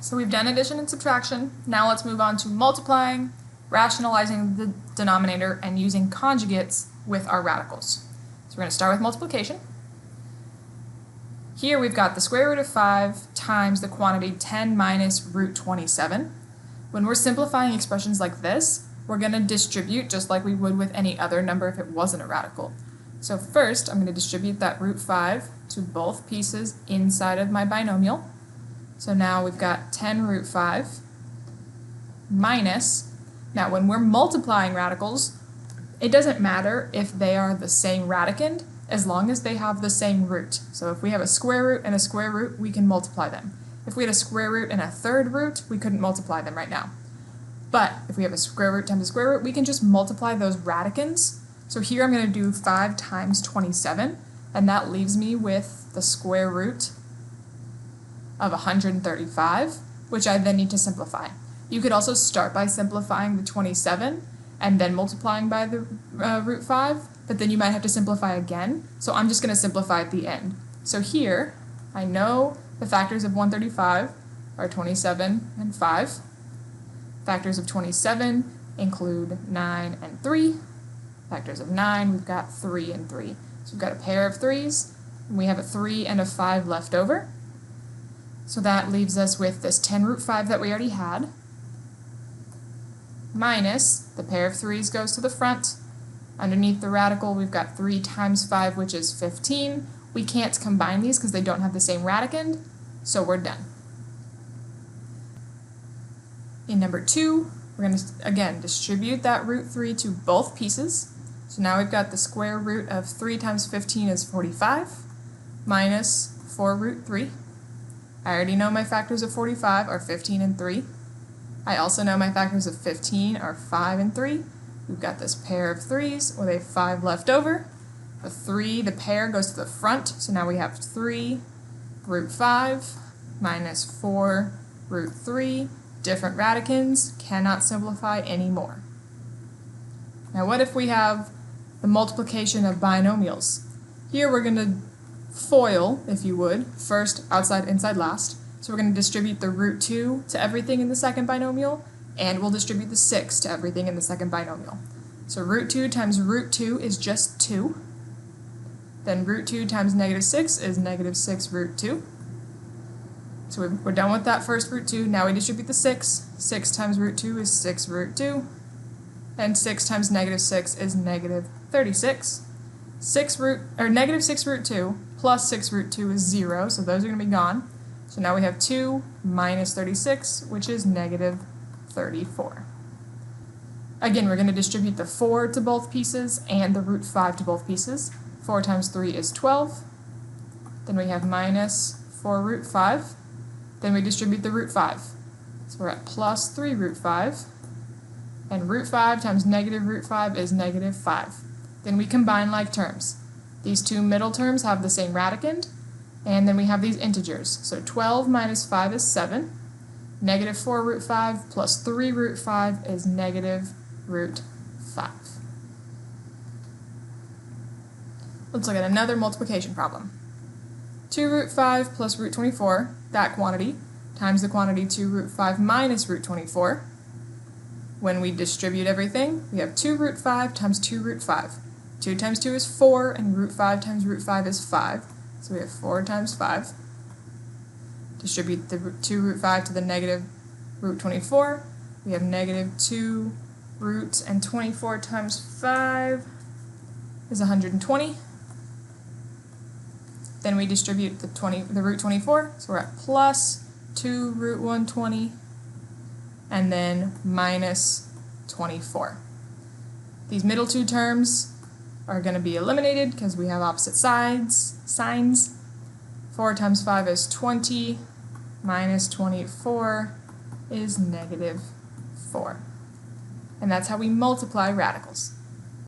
So we've done addition and subtraction. Now let's move on to multiplying, rationalizing the denominator, and using conjugates with our radicals. So we're going to start with multiplication. Here we've got the square root of 5 times the quantity 10 minus root 27. When we're simplifying expressions like this, we're going to distribute just like we would with any other number if it wasn't a radical. So first, I'm going to distribute that root 5 to both pieces inside of my binomial. So now we've got 10 root 5 minus, now when we're multiplying radicals, it doesn't matter if they are the same radicand as long as they have the same root. So if we have a square root and a square root, we can multiply them. If we had a square root and a third root, we couldn't multiply them right now. But if we have a square root times a square root, we can just multiply those radicands. So here I'm going to do 5 times 27, and that leaves me with the square root of 135, which I then need to simplify. You could also start by simplifying the 27 and then multiplying by the root 5, but then you might have to simplify again. So I'm just going to simplify at the end. So here, I know the factors of 135 are 27 and 5. Factors of 27 include 9 and 3. Factors of 9, we've got 3 and 3. So we've got a pair of 3's, and we have a 3 and a 5 left over. So that leaves us with this 10 root 5 that we already had, minus the pair of 3's goes to the front. Underneath the radical, we've got 3 times 5, which is 15. We can't combine these because they don't have the same radicand, so we're done. In number 2, we're going to, again, distribute that root 3 to both pieces. So now we've got the square root of 3 times 15 is 45, minus 4 root 3. I already know my factors of 45 are 15 and 3. I also know my factors of 15 are 5 and 3. We've got this pair of 3's with a 5 left over. The 3, the pair goes to the front, so now we have 3 root 5 minus 4 root 3. Different radicands, cannot simplify anymore. Now what if we have the multiplication of binomials? Here we're going to FOIL, if you would, first, outside, inside, last. So we're going to distribute the root 2 to everything in the second binomial, and we'll distribute the 6 to everything in the second binomial. So root 2 times root 2 is just 2. Then root 2 times negative 6 is negative 6 root 2. So we're done with that first root 2. Now we distribute the 6. 6 times root 2 is 6 root 2. And 6 times negative 6 is negative 36. Negative 6 root 2 plus 6 root 2 is 0, so those are going to be gone. So now we have 2 minus 36, which is negative 34. Again, we're going to distribute the 4 to both pieces and the root 5 to both pieces. 4 times 3 is 12. Then we have minus 4 root 5. Then we distribute the root 5. So we're at plus 3 root 5. And root 5 times negative root 5 is negative 5. Then we combine like terms. These two middle terms have the same radicand, and then we have these integers. So 12 minus 5 is 7. Negative 4 root 5 plus 3 root 5 is negative root 5. Let's look at another multiplication problem. 2 root 5 plus root 24, that quantity, times the quantity 2 root 5 minus root 24. When we distribute everything, we have 2 root 5 times 2 root 5. 2 times 2 is 4, and root 5 times root 5 is 5. So we have 4 times 5. Distribute the 2 root 5 to the negative root 24. We have negative 2 root and 24 times 5 is 120. Then we distribute the root 24, so we're at plus 2 root 120, and then minus 24. These middle two terms are going to be eliminated because we have opposite signs. 4 times 5 is 20, minus 24 is negative 4. And that's how we multiply radicals.